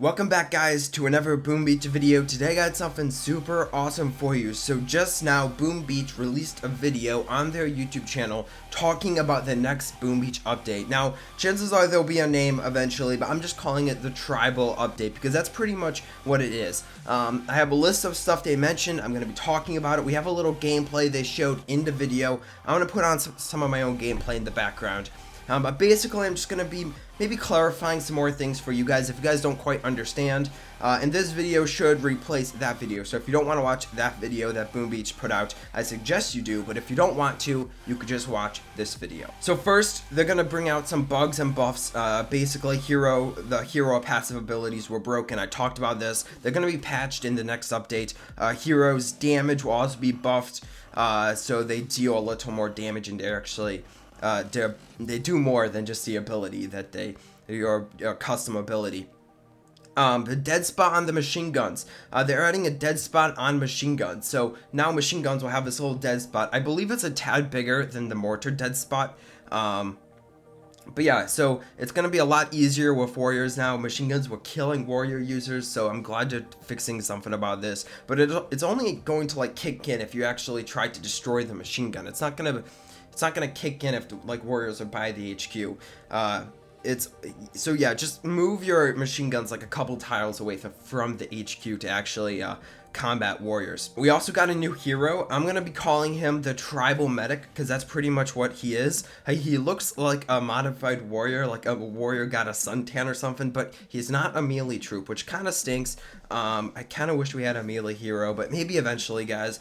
Welcome back, guys, to another Boom Beach video. Today I got something super awesome for you. So just now Boom Beach released a video on their YouTube channel talking about the next Boom Beach update. Now chances are there'll be a name eventually, but I'm just calling it the tribal update because that's pretty much what it is. I have a list of stuff they mentioned. I'm going to be talking about it. We have a little gameplay they showed in the video. I'm going to put on some of my own gameplay in the background. But basically, I'm just going to be maybe clarifying some more things for you guys if you guys don't quite understand. And this video should replace that video. So if you don't want to watch that video that Boom Beach put out, I suggest you do. But if you don't want to, you could just watch this video. So first, they're going to bring out some bugs and buffs. Basically, the hero passive abilities were broken. I talked about this. They're going to be patched in the next update. Heroes' damage will also be buffed. So they deal a little more damage and they're actually... they do more than just the ability that your custom ability. The dead spot on the machine guns. They're adding a dead spot on machine guns. So now machine guns will have this little dead spot. I believe it's a tad bigger than the mortar dead spot. But yeah, so it's going to be a lot easier with warriors now. Machine guns were killing warrior users, so I'm glad they're fixing something about this. But it's only going to like kick in if you actually try to destroy the machine gun. It's not going to kick in if like warriors are by the HQ. So yeah, just move your machine guns like a couple tiles away from the HQ to actually combat warriors. We also got a new hero. I'm gonna be calling him the tribal medic because that's pretty much what he is. He looks like a modified warrior, like a warrior got a suntan or something, but he's not a melee troop, which kind of stinks. I kind of wish we had a melee hero, but maybe eventually, guys.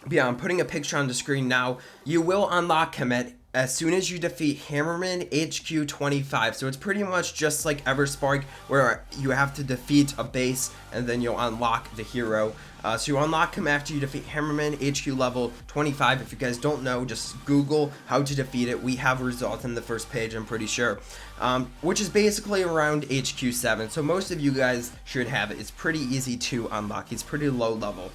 Yeah, I'm putting a picture on the screen now. You will unlock him as soon as you defeat Hammerman HQ 25. So it's pretty much just like Everspark, where you have to defeat a base and then you'll unlock the hero. So you unlock him after you defeat Hammerman HQ level 25. If you guys don't know, just Google how to defeat it. We have results in the first page, I'm pretty sure. Which is basically around HQ 7. So most of you guys should have it. It's pretty easy to unlock. He's pretty low level.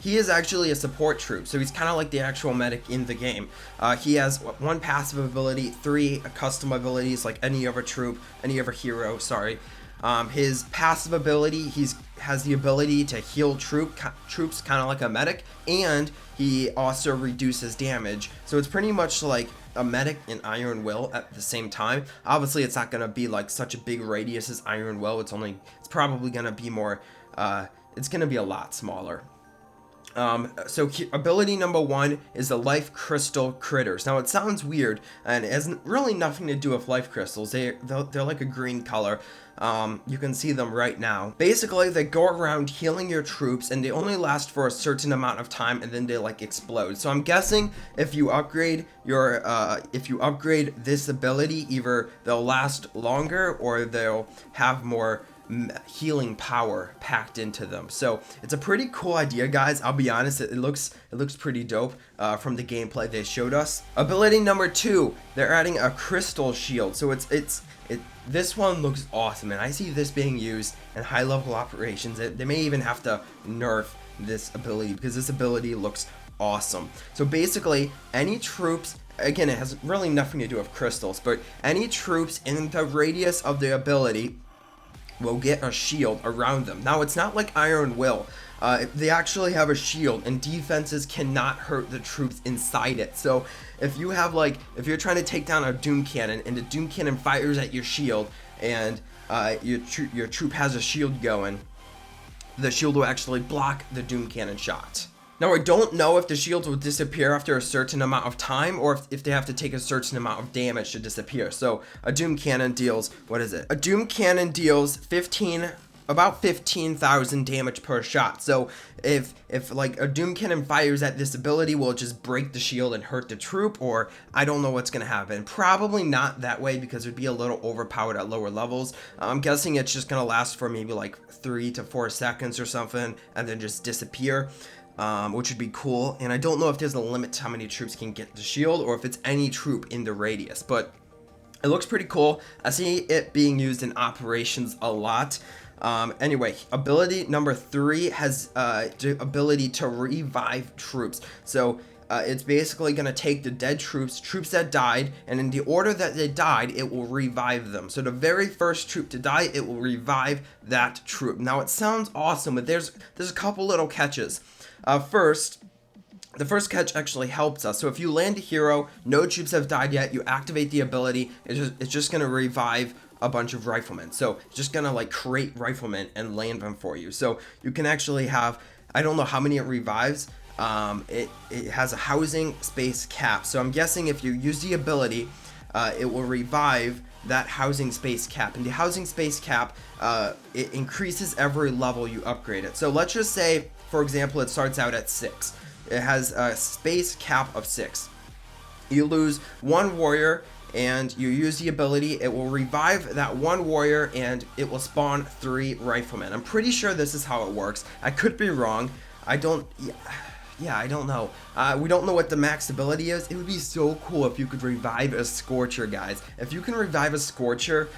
He is actually a support troop, so he's kind of like the actual medic in the game. He has one passive ability, 3 custom abilities like any other troop, any other hero, sorry. His passive ability, has the ability to heal troops kind of like a medic, and he also reduces damage. So it's pretty much like a medic and Iron Will at the same time. Obviously, it's not going to be like such a big radius as Iron Will. It's probably going to be more, it's going to be a lot smaller. So ability number 1 is the life crystal critters. Now it sounds weird and it has really nothing to do with life crystals. They're like a green color. You can see them right now. Basically, they go around healing your troops and they only last for a certain amount of time and then they like explode. So I'm guessing if you upgrade this ability, either they'll last longer or they'll have more healing power packed into them. So it's a pretty cool idea, guys. I'll be honest, it looks pretty dope from the gameplay they showed us. Ability number 2, they're adding a crystal shield. So this one looks awesome, and I see this being used in high level operations. They may even have to nerf this ability because this ability looks awesome. So basically, any troops, again, it has really nothing to do with crystals, but any troops in the radius of the ability will get a shield around them. Now it's not like Iron Will. They actually have a shield and defenses cannot hurt the troops inside it. So if you're trying to take down a Doom Cannon and the Doom Cannon fires at your shield and your troop has a shield going, the shield will actually block the Doom Cannon shot. Now, I don't know if the shields will disappear after a certain amount of time or if they have to take a certain amount of damage to disappear. So a Doom Cannon deals, what is it? A Doom Cannon deals about 15,000 damage per shot. So if like a Doom Cannon fires at this ability, will it just break the shield and hurt the troop? Or I don't know what's going to happen. Probably not that way because it would be a little overpowered at lower levels. I'm guessing it's just going to last for maybe like 3 to 4 seconds or something and then just disappear. Which would be cool, and I don't know if there's a limit to how many troops can get the shield or if it's any troop in the radius, but it looks pretty cool. I see it being used in operations a lot. Anyway, ability number 3 has the ability to revive troops. So it's basically going to take the dead troops that died, and in the order that they died, it will revive them. So the very first troop to die, it will revive that troop. Now it sounds awesome, but there's a couple little catches. First, the first catch actually helps us. So if you land a hero, no troops have died yet, you activate the ability, it's just going to revive a bunch of riflemen. So it's just going to like create riflemen and land them for you. So you can actually have, I don't know how many it revives. It has a housing space cap. So I'm guessing if you use the ability, it will revive that housing space cap. And the housing space cap, it increases every level you upgrade it. So let's just say, for example, it starts out at 6. It has a space cap of 6. You lose 1 warrior and you use the ability, it will revive that 1 warrior and it will spawn 3 riflemen. I'm pretty sure this is how it works. I could be wrong. I don't know. We don't know what the max ability is. It would be so cool if you could revive a Scorcher, guys. If you can revive a Scorcher,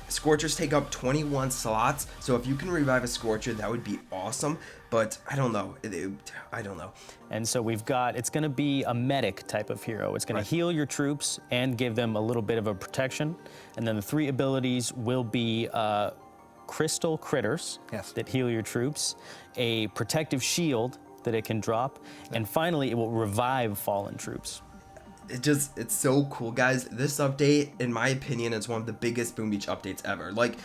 Scorchers take up 21 slots. So if you can revive a Scorcher, that would be awesome. But I don't know. I don't know. And so we've got, it's going to be a medic type of hero. It's going to heal your troops and give them a little bit of a protection. And then the 3 abilities will be crystal critters that heal your troops, a protective shield that it can drop, and finally it will revive fallen troops. It's so cool, guys. This update, in my opinion, is one of the biggest Boom Beach updates ever. Like,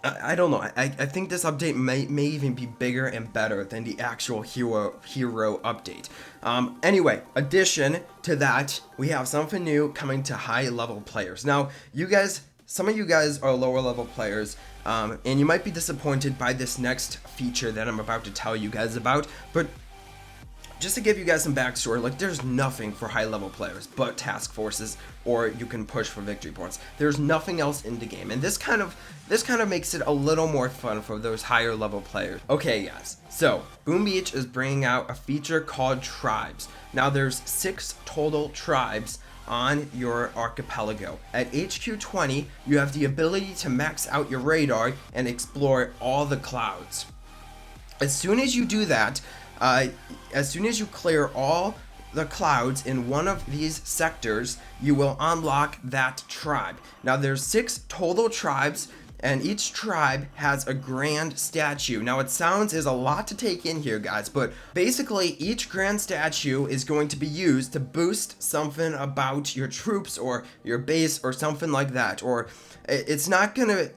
I don't know. I think this update may even be bigger and better than the actual hero update. Anyway, addition to that, we have something new coming to high level players. Now, some of you guys are lower level players, and you might be disappointed by this next feature that I'm about to tell you guys about, but just to give you guys some backstory, like, there's nothing for high level players but task forces, or you can push for victory points. There's nothing else in the game, and this kind of makes it a little more fun for those higher level players. Okay, guys, so Boom Beach is bringing out a feature called Tribes. Now there's 6 total tribes on your archipelago. At HQ 20, you have the ability to max out your radar and explore all the clouds. As soon as you do that, as soon as you clear all the clouds in one of these sectors, you will unlock that tribe. Now there's 6 total tribes, and each tribe has a grand statue. Now it sounds is a lot to take in here, guys, but basically each grand statue is going to be used to boost something about your troops or your base or something like that. Or it's not gonna,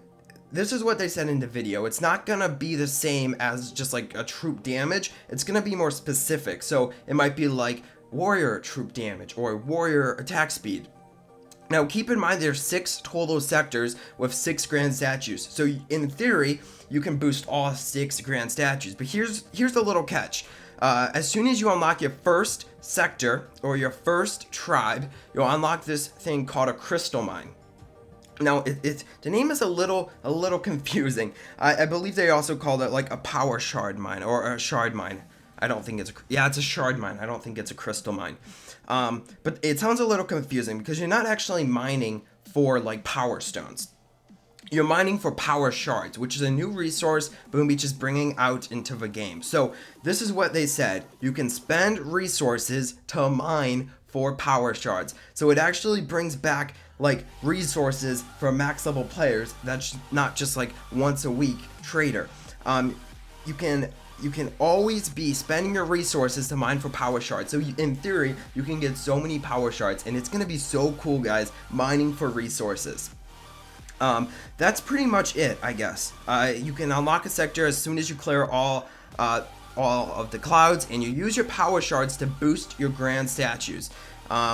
this is what they said in the video, it's not gonna be the same as just like a troop damage. It's gonna be more specific. So it might be like warrior troop damage or warrior attack speed. Now keep in mind there's 6 total sectors with 6 grand statues. So in theory, you can boost all 6 grand statues. But here's the little catch. As soon as you unlock your first sector or your first tribe, you'll unlock this thing called a crystal mine. Now the name is a little confusing. I believe they also call it like a power shard mine or a shard mine. I don't think it's it's a shard mine. I don't think it's a crystal mine. But it sounds a little confusing because you're not actually mining for like power stones. You're mining for power shards, which is a new resource Boom Beach is bringing out into the game. So this is what they said. You can spend resources to mine for power shards. So it actually brings back like resources for max level players. That's not just like once a week trader. You can always be spending your resources to mine for power shards. So in theory, you can get so many power shards, and it's going to be so cool, guys, mining for resources. That's pretty much it, I guess. You can unlock a sector as soon as you clear all of the clouds, and you use your power shards to boost your grand statues,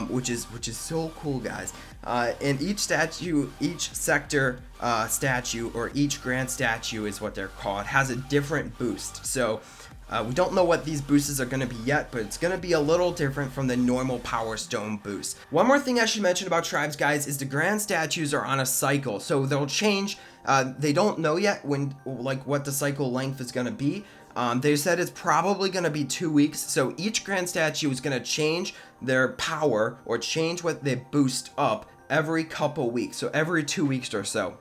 which is so cool, guys. And each statue, each sector statue, or each grand statue is what they're called, has a different boost. So we don't know what these boosts are going to be yet, but it's going to be a little different from the normal power stone boost. One more thing I should mention about tribes, guys, is the grand statues are on a cycle, so they'll change. They don't know yet what the cycle length is going to be. They said it's probably going to be 2 weeks, so each grand statue is going to change their power or change what they boost up every couple weeks, so every 2 weeks or so.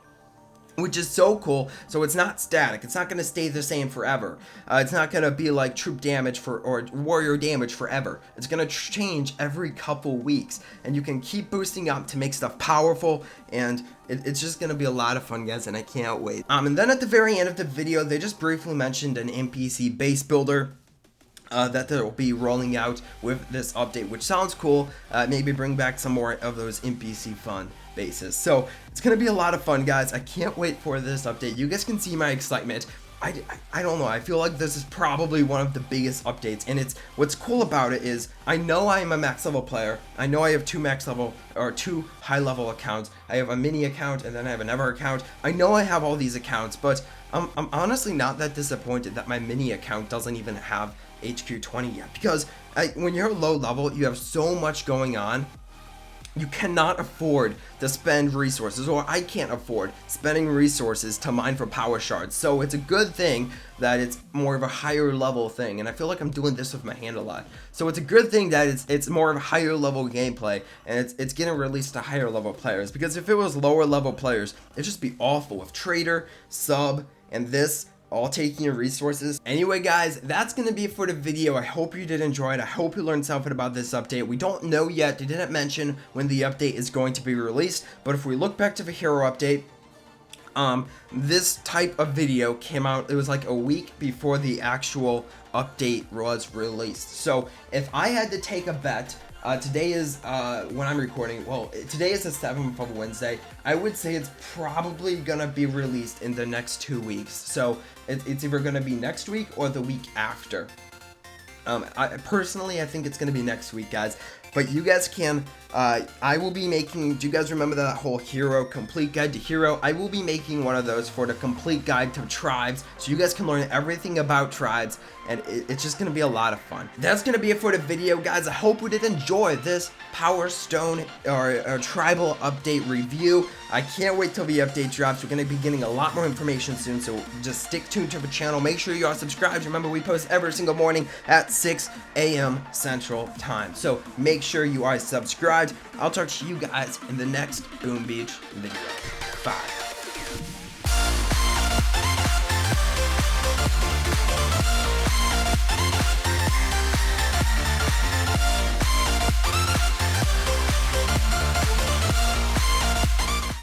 which is so cool. So it's not static. It's not going to stay the same forever. It's not going to be like troop damage or warrior damage forever. It's going to change every couple weeks, and you can keep boosting up to make stuff powerful, and it's just going to be a lot of fun, guys, and I can't wait. And then at the very end of the video, they just briefly mentioned an NPC Basebuilder that they'll be rolling out with this update, which sounds cool. Maybe bring back some more of those NPC fun bases. So it's gonna be a lot of fun, guys. I can't wait for this update. You guys can see my excitement. I don't know, I feel like this is probably one of the biggest updates, and it's what's cool about it is I know I'm a max level player. I know I have two high level accounts. I have a mini account, and then I have another account. I know I have all these accounts, but I'm honestly not that disappointed that my mini account doesn't even have HQ 20 yet, because when you're low level, you have so much going on. You cannot afford to spend resources, or I can't afford spending resources to mine for power shards. So it's a good thing that it's more of a higher level thing, and I feel like I'm doing this with my hand a lot. So it's a good thing that it's more of a higher level gameplay, and it's getting released to higher level players, because if it was lower level players, it'd just be awful with trader, sub, and this all taking your resources. Anyway, guys, that's gonna be it for the video. I hope you did enjoy it. I hope you learned something about this update. We don't know yet. They didn't mention when the update is going to be released, but if we look back to the hero update, this type of video came out, it was like a week before the actual update was released. So if I had to take a bet, today is, when I'm recording, well, today is the 7th of Wednesday. I would say it's probably gonna be released in the next 2 weeks. So it's either gonna be next week or the week after. Personally, I think it's gonna be next week, guys. But you guys can, I will be making, do you guys remember that whole hero, complete guide to hero? I will be making one of those for the complete guide to tribes, so you guys can learn everything about tribes, and it's just going to be a lot of fun. That's going to be it for the video, guys. I hope you did enjoy this Power Stone or tribal update review. I can't wait till the update drops. We're going to be getting a lot more information soon, so just stick tuned to the channel. Make sure you are subscribed. Remember, we post every single morning at 6 a.m. Central Time, so make sure you are subscribed. I'll talk to you guys in the next Boom Beach video. Bye.